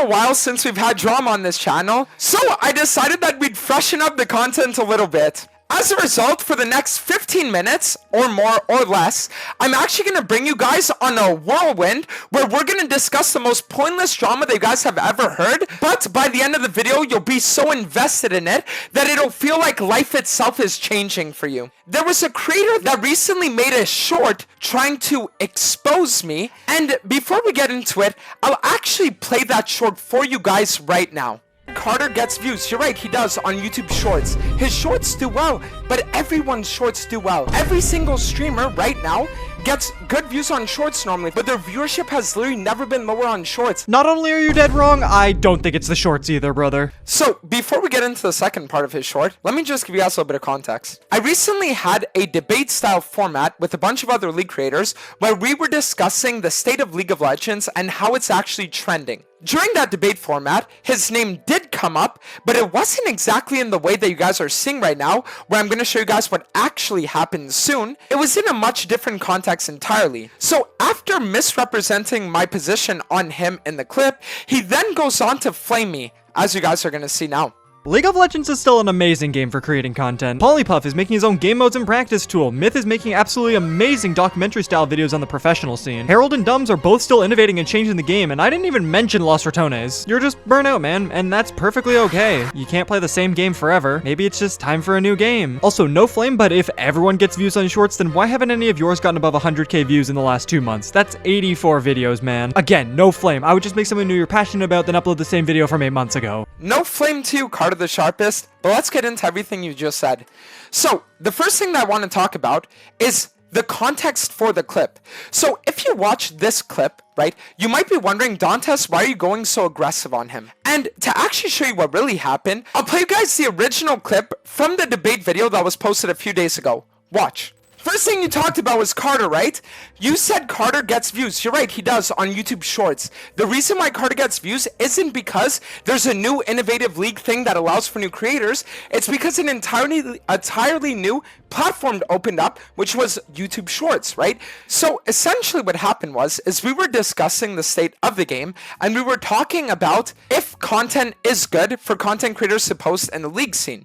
a while since we've had drama on this channel, so I decided that we'd freshen up the content a little bit. As a result, for the next 15 minutes, or more or less, I'm actually going to bring you guys on a whirlwind where we're going to discuss the most pointless drama that you guys have ever heard, but by the end of the video, you'll be so invested in it that it'll feel like life itself is changing for you. There was a creator that recently made a short trying to expose me, and before we get into it, I'll actually play that short for you guys right now. Carter gets views. You're right, he does on YouTube Shorts. His shorts do well, but everyone's shorts do well. Every single streamer right now gets good views on shorts normally, but their viewership has literally never been lower on shorts. Not only are you dead wrong, I don't think it's the shorts either, brother. So before we get into the second part of his short, let me just give you guys a little bit of context. I recently had a debate style format with a bunch of other League creators where we were discussing the state of League of Legends and how it's actually trending. During that debate format, his name did come up, but it wasn't exactly in the way that you guys are seeing right now, where I'm going to show you guys what actually happens soon. It was in a much different context entirely. So after misrepresenting my position on him in the clip, he then goes on to flame me, as you guys are going to see now. League of Legends is still an amazing game for creating content. Polypuff is making his own game modes and practice tool. Myth is making absolutely amazing documentary-style videos on the professional scene. Herald and Dumbs are both still innovating and changing the game, and I didn't even mention Los Ratones. You're just burnt out, man, and that's perfectly okay. You can't play the same game forever. Maybe it's just time for a new game. Also, no flame, but if everyone gets views on shorts, then why haven't any of yours gotten above 100k views in the last 2 months? That's 84 videos, man. Again, no flame. I would just make something new you're passionate about, then upload the same video from 8 months ago. No flame to you, CarterTheSharpest, but let's get into everything you just said. So, the first thing that I want to talk about is the context for the clip. So, if you watch this clip, right, you might be wondering, Dantes, why are you going so aggressive on him? And to actually show you what really happened, I'll play you guys the original clip from the debate video that was posted a few days ago. Watch. First thing you talked about was Carter, right? You said Carter gets views. You're right, he does on YouTube Shorts. The reason why Carter gets views isn't because there's a new innovative League thing that allows for new creators. It's because an entirely new platform opened up, which was YouTube Shorts, right? So essentially what happened is we were discussing the state of the game, and we were talking about if content is good for content creators to post in the League scene.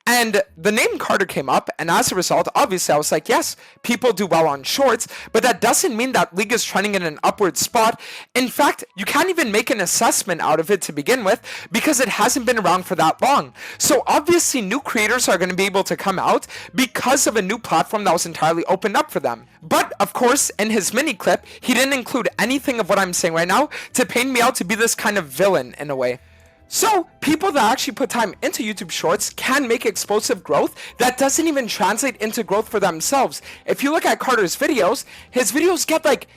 And the name Carter came up, and as a result, obviously I was like, yes, people do well on shorts, but that doesn't mean that League is trending in an upward spot. In fact, you can't even make an assessment out of it to begin with because it hasn't been around for that long. So obviously new creators are going to be able to come out because of a new platform that was entirely opened up for them. But of course, in his mini clip, he didn't include anything of what I'm saying right now to paint me out to be this kind of villain in a way. So, people that actually put time into YouTube Shorts can make explosive growth that doesn't even translate into growth for themselves. If you look at Carter's videos, his videos get like,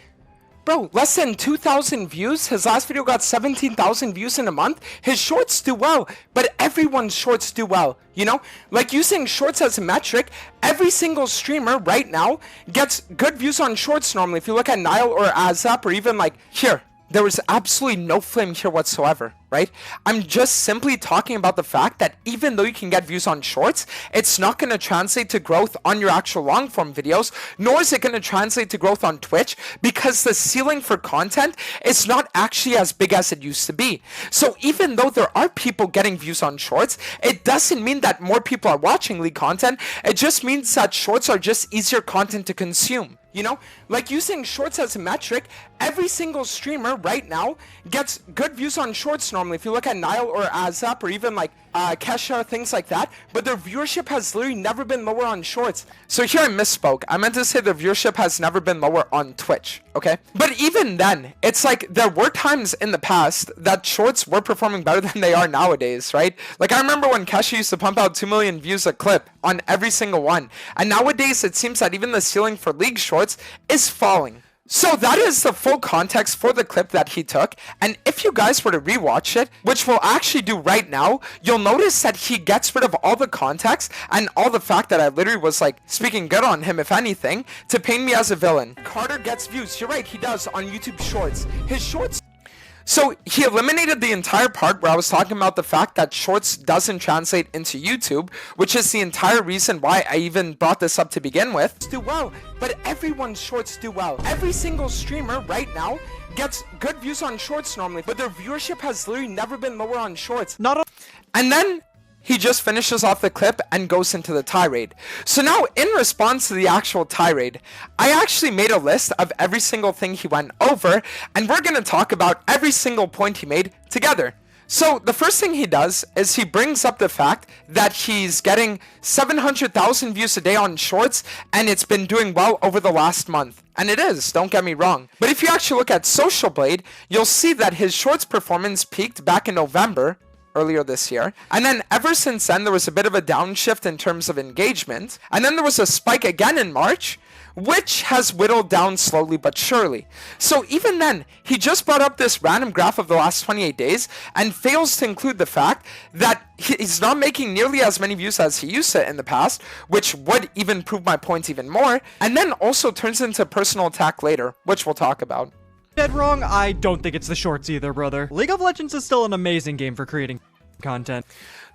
bro, less than 2,000 views. His last video got 17,000 views in a month. His shorts do well, but everyone's shorts do well. You know, like using shorts as a metric, every single streamer right now gets good views on shorts normally. If you look at Nile or Azap or even like here, there was absolutely no flame here whatsoever, right? I'm just simply talking about the fact that even though you can get views on shorts, it's not going to translate to growth on your actual long form videos, nor is it going to translate to growth on Twitch because the ceiling for content is not actually as big as it used to be. So even though there are people getting views on shorts, it doesn't mean that more people are watching League content. It just means that shorts are just easier content to consume. You know, like using shorts as a metric, every single streamer right now gets good views on shorts normally. If you look at Nile or Azap or even like Kesha, things like that, but their viewership has literally never been lower on shorts. So here I misspoke. I meant to say their viewership has never been lower on Twitch, okay? But even then, it's like there were times in the past that shorts were performing better than they are nowadays, right? Like I remember when Kesha used to pump out 2 million views a clip on every single one. And nowadays it seems that even the ceiling for League shorts is falling. So that is the full context for the clip that he took, and if you guys were to rewatch it, which we'll actually do right now, you'll notice that he gets rid of all the context and all the fact that I literally was like speaking good on him, if anything, to paint me as a villain. Carter gets views. You're right, he does on YouTube Shorts. His shorts... So he eliminated the entire part where I was talking about the fact that shorts doesn't translate into YouTube, which is the entire reason why I even brought this up to begin with. Do well, but everyone's shorts do well. Every single streamer right now gets good views on shorts normally, but their viewership has literally never been lower on shorts. And then he just finishes off the clip and goes into the tirade. So now, in response to the actual tirade, I actually made a list of every single thing he went over, and we're going to talk about every single point he made together. So the first thing he does is he brings up the fact that he's getting 700,000 views a day on shorts, and it's been doing well over the last month. And it is, don't get me wrong. But if you actually look at Social Blade, you'll see that his shorts performance peaked back in November, earlier this year, and then ever since then there was a bit of a downshift in terms of engagement, and then there was a spike again in March, which has whittled down slowly but surely. So even then, he just brought up this random graph of the last 28 days and fails to include the fact that he's not making nearly as many views as he used to in the past, which would even prove my point even more, and then also turns into personal attack later, which we'll talk about. Dead wrong? I don't think it's the shorts either, brother. League of Legends is still an amazing game for creating content.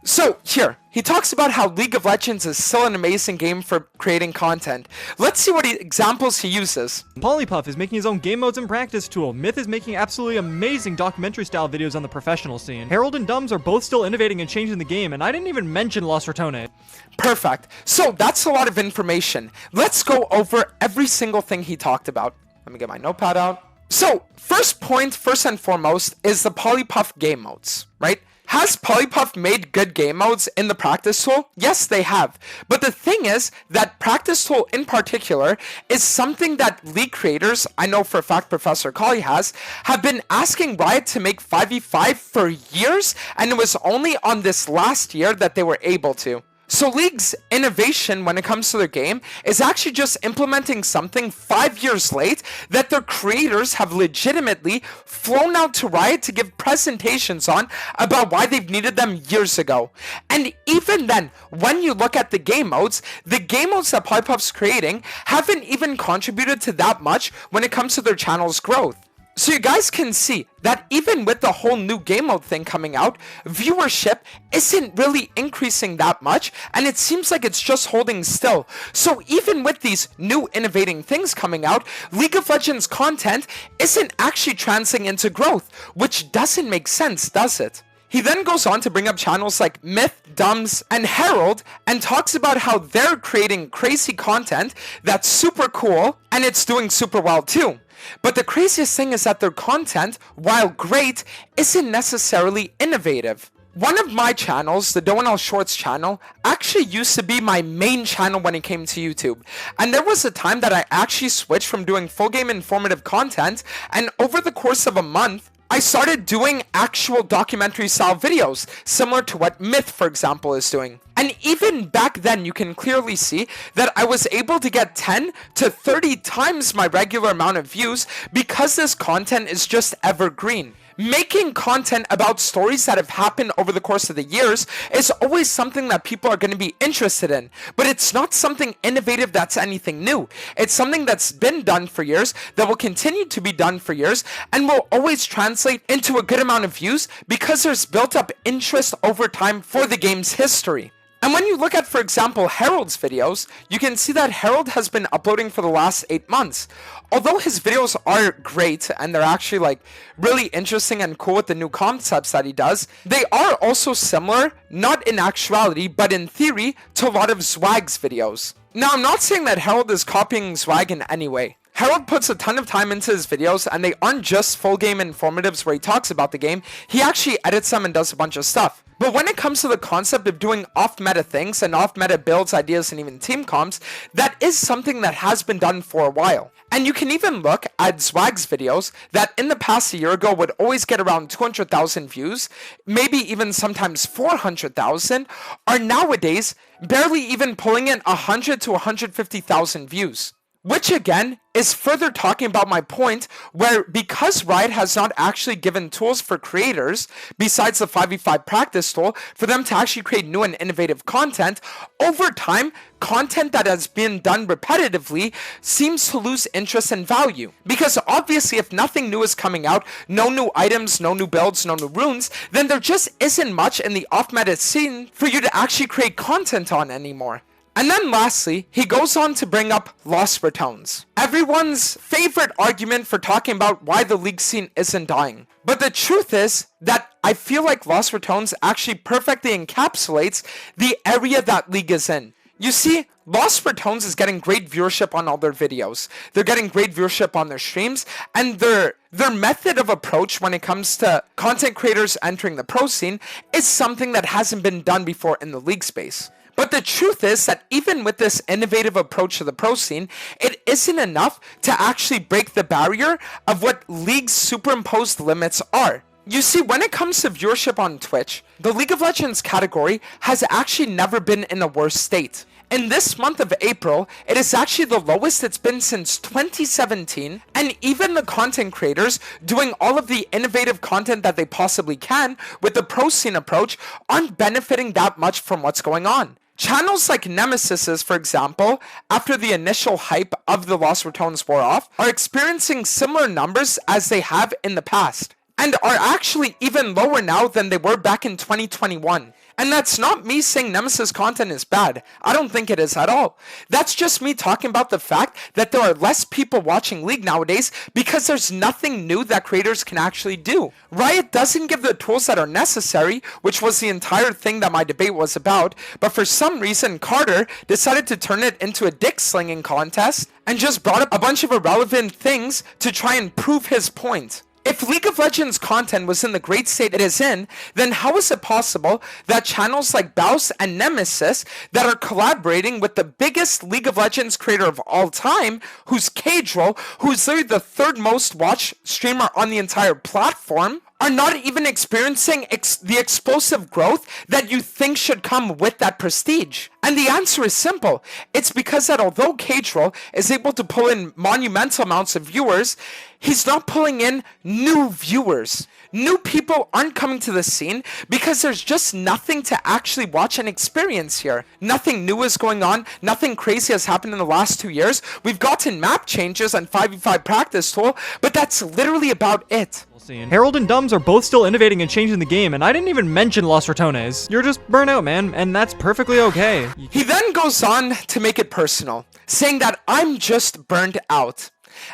So here, he talks about how League of Legends is still an amazing game for creating content. Let's see what examples he uses. Polypuff is making his own game modes and practice tool. Myth is making absolutely amazing documentary style videos on the professional scene. Harold and Dumbs are both still innovating and changing the game, and I didn't even mention Lost Rotone. Perfect. So that's a lot of information. Let's go over every single thing he talked about. Let me get my notepad out. So, first point, first and foremost, is the Polypuff game modes, right? Has Polypuff made good game modes in the practice tool? Yes, they have. But the thing is that practice tool in particular is something that League creators, I know for a fact Professor Kali has, have been asking Riot to make 5v5 for years, and it was only on this last year that they were able to. So League's innovation when it comes to their game is actually just implementing something 5 years late that their creators have legitimately flown out to Riot to give presentations on about why they've needed them years ago. And even then, when you look at the game modes that Polypuff's creating haven't even contributed to that much when it comes to their channel's growth. So you guys can see that even with the whole new game mode thing coming out, viewership isn't really increasing that much, and it seems like it's just holding still. So even with these new innovating things coming out, League of Legends content isn't actually translating into growth, which doesn't make sense, does it? He then goes on to bring up channels like Myth, Dumbs, and Herald and talks about how they're creating crazy content that's super cool, and it's doing super well too. But the craziest thing is that their content, while great, isn't necessarily innovative. One of my channels, the Doaenel Shorts channel, actually used to be my main channel when it came to YouTube. And there was a time that I actually switched from doing full game informative content, and over the course of a month, I started doing actual documentary style videos, similar to what Myth, for example, is doing. And even back then, you can clearly see that I was able to get 10 to 30 times my regular amount of views because this content is just evergreen. Making content about stories that have happened over the course of the years is always something that people are going to be interested in, but it's not something innovative that's anything new. It's something that's been done for years, that will continue to be done for years, and will always translate into a good amount of views because there's built up interest over time for the game's history. And when you look at, for example, Harold's videos, you can see that Harold has been uploading for the last 8 months. Although his videos are great and they're actually like really interesting and cool with the new concepts that he does, they are also similar, not in actuality, but in theory, to a lot of Zwag's videos. Now, I'm not saying that Harold is copying Zwag in any way. Harold puts a ton of time into his videos, and they aren't just full game informatives where he talks about the game, he actually edits them and does a bunch of stuff. But when it comes to the concept of doing off-meta things and off-meta builds, ideas, and even team comps, that is something that has been done for a while. And you can even look at Zwag's videos that in the past a year ago would always get around 200,000 views, maybe even sometimes 400,000, are nowadays barely even pulling in 100 to 150,000 views. Which again is further talking about my point where because Riot has not actually given tools for creators besides the 5v5 practice tool for them to actually create new and innovative content, over time, content that has been done repetitively seems to lose interest and value. Because obviously if nothing new is coming out, no new items, no new builds, no new runes, then there just isn't much in the off-meta scene for you to actually create content on anymore. And then lastly, he goes on to bring up lost retones. Everyone's favorite argument for talking about why the league scene isn't dying. But the truth is that I feel like lost retones actually perfectly encapsulates the area that league is in. You see, Lost Retones is getting great viewership on all their videos. They're getting great viewership on their streams, and their method of approach when it comes to content creators entering the pro scene is something that hasn't been done before in the league space. But the truth is that even with this innovative approach to the pro scene, it isn't enough to actually break the barrier of what League's superimposed limits are. You see, when it comes to viewership on Twitch, the League of Legends category has actually never been in a worse state. In this month of April, it is actually the lowest it's been since 2017, and even the content creators doing all of the innovative content that they possibly can with the pro scene approach aren't benefiting that much from what's going on. Channels like Nemesis's, for example, after the initial hype of the Lost Retones wore off, are experiencing similar numbers as they have in the past, and are actually even lower now than they were back in 2021. And that's not me saying Nemesis content is bad. I don't think it is at all. That's just me talking about the fact that there are less people watching League nowadays because there's nothing new that creators can actually do. Riot doesn't give the tools that are necessary, which was the entire thing that my debate was about, but for some reason Carter decided to turn it into a dick slinging contest and just brought up a bunch of irrelevant things to try and prove his point. If League of Legends content was in the great state it is in, then how is it possible that channels like Baus and Nemesis that are collaborating with the biggest League of Legends creator of all time, who's Cadril, who's literally the third most watched streamer on the entire platform, are not even experiencing the explosive growth that you think should come with that prestige? And the answer is simple. It's because that although Cadril is able to pull in monumental amounts of viewers, he's not pulling in new viewers. New people aren't coming to the scene because there's just nothing to actually watch and experience here. Nothing new is going on. Nothing crazy has happened in the last 2 years. We've gotten map changes and 5v5 practice tool, but that's literally about it. Harold and Dumbs are both still innovating and changing the game, and I didn't even mention Lost Retones. You're just burnt out, man, and that's perfectly okay. He then goes on to make it personal, saying that I'm just burnt out.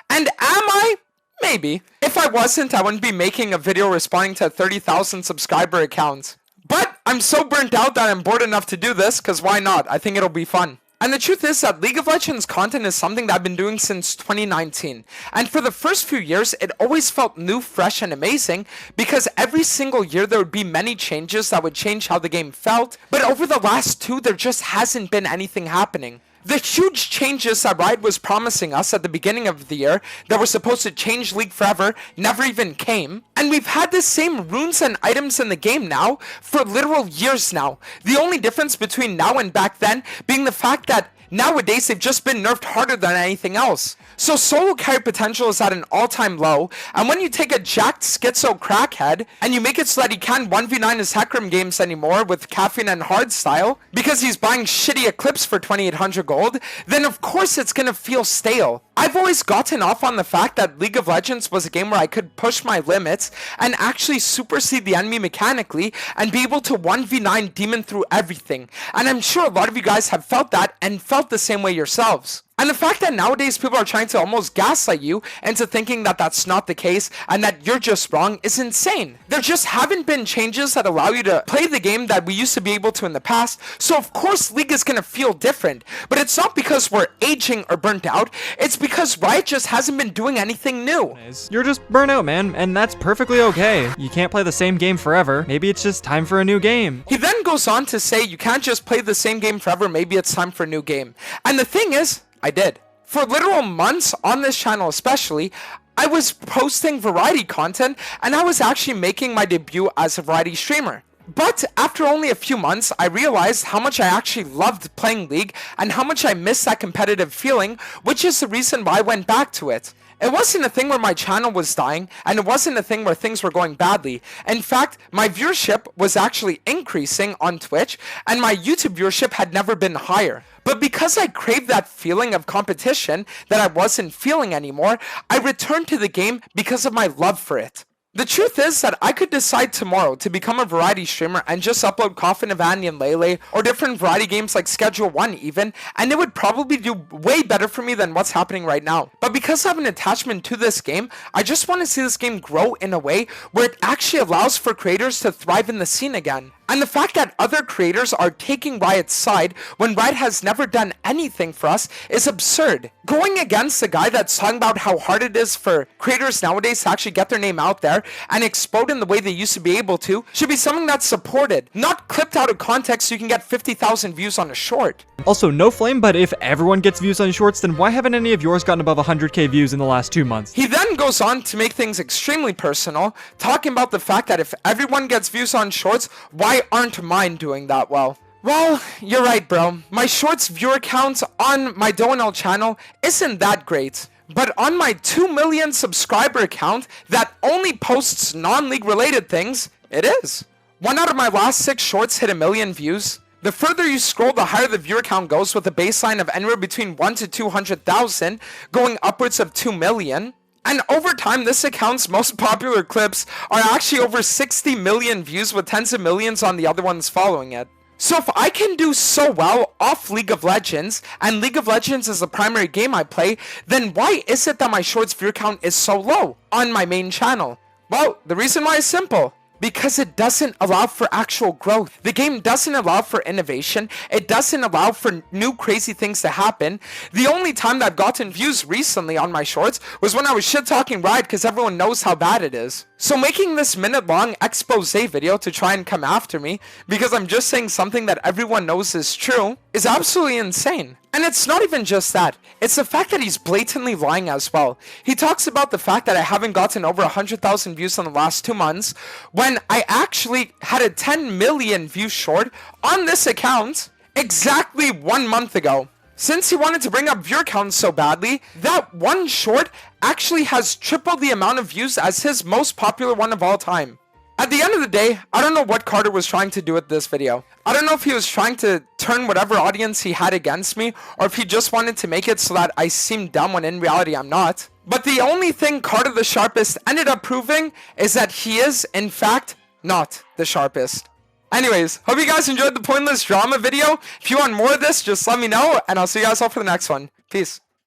And am I? Maybe. If I wasn't, I wouldn't be making a video responding to a 30,000 subscriber account. But I'm so burnt out that I'm bored enough to do this, because why not? I think it'll be fun. And the truth is that League of Legends content is something that I've been doing since 2019. And for the first few years, it always felt new, fresh, and amazing because every single year there would be many changes that would change how the game felt. But over the last 2, there just hasn't been anything happening. The huge changes that Riot was promising us at the beginning of the year that were supposed to change League forever never even came. And we've had the same runes and items in the game now for literal years now. The only difference between now and back then being the fact that nowadays they've just been nerfed harder than anything else. So solo carry potential is at an all-time low, and when you take a jacked schizo crackhead and you make it so that he can't 1v9 his Hecarim games anymore with caffeine and hardstyle because he's buying shitty Eclipse for 2800 gold, then of course it's gonna feel stale. I've always gotten off on the fact that League of Legends was a game where I could push my limits and actually supersede the enemy mechanically and be able to 1v9 demon through everything. And I'm sure a lot of you guys have felt that and felt the same way yourselves. And the fact that nowadays people are trying to almost gaslight you into thinking that that's not the case and that you're just wrong is insane. There just haven't been changes that allow you to play the game that we used to be able to in the past, so of course League is going to feel different. But it's not because we're aging or burnt out, it's because Riot just hasn't been doing anything new. You're just burnt out, man, and that's perfectly okay. You can't play the same game forever. Maybe it's just time for a new game. He then goes on to say you can't just play the same game forever, maybe it's time for a new game. And the thing is, I did. For literal months on this channel especially, I was posting variety content and I was actually making my debut as a variety streamer. But after only a few months, I realized how much I actually loved playing League and how much I missed that competitive feeling, which is the reason why I went back to it. It wasn't a thing where my channel was dying, and it wasn't a thing where things were going badly. In fact, my viewership was actually increasing on Twitch, and my YouTube viewership had never been higher. But because I craved that feeling of competition that I wasn't feeling anymore, I returned to the game because of my love for it. The truth is that I could decide tomorrow to become a variety streamer and just upload Coffin of Annie and Lele, or different variety games like Schedule 1 even, and it would probably do way better for me than what's happening right now. But because I have an attachment to this game, I just want to see this game grow in a way where it actually allows for creators to thrive in the scene again. And the fact that other creators are taking Riot's side when Riot has never done anything for us is absurd. Going against a guy that's talking about how hard it is for creators nowadays to actually get their name out there and explode in the way they used to be able to should be something that's supported, not clipped out of context so you can get 50,000 views on a short. Also, no flame, but if everyone gets views on shorts, then why haven't any of yours gotten above 100k views in the last 2 months? He then goes on to make things extremely personal, talking about the fact that if everyone gets views on shorts, why aren't mine doing that well? Well, you're right, bro. My shorts viewer count on my Doaenel channel isn't that great. But on my 2 million subscriber account that only posts non-league related things, it is. 1 out of my last 6 shorts hit 1 million views. The further you scroll, the higher the viewer count goes, with a baseline of anywhere between 1 to 200,000, going upwards of 2 million. And over time, this account's most popular clips are actually over 60 million views, with tens of millions on the other ones following it. So if I can do so well off League of Legends, and League of Legends is the primary game I play, then why is it that my shorts viewer count is so low on my main channel? Well, the reason why is simple. Because it doesn't allow for actual growth. The game doesn't allow for innovation. It doesn't allow for new crazy things to happen. The only time that I've gotten views recently on my shorts was when I was shit talking Riot because everyone knows how bad it is. So making this minute-long expose video to try and come after me because I'm just saying something that everyone knows is true is absolutely insane. And it's not even just that. It's the fact that he's blatantly lying as well. He talks about the fact that I haven't gotten over 100,000 views in the last 2 months when I actually had a 10 million view short on this account exactly 1 month ago. Since he wanted to bring up viewer count so badly, that one short actually has triple the amount of views as his most popular one of all time. At the end of the day, I don't know what Carter was trying to do with this video. I don't know if he was trying to turn whatever audience he had against me, or if he just wanted to make it so that I seem dumb when in reality I'm not. But the only thing CarterTheSharpest ended up proving is that he is, in fact, not the sharpest. Anyways, hope you guys enjoyed the pointless drama video. If you want more of this, just let me know, and I'll see you guys all for the next one. Peace.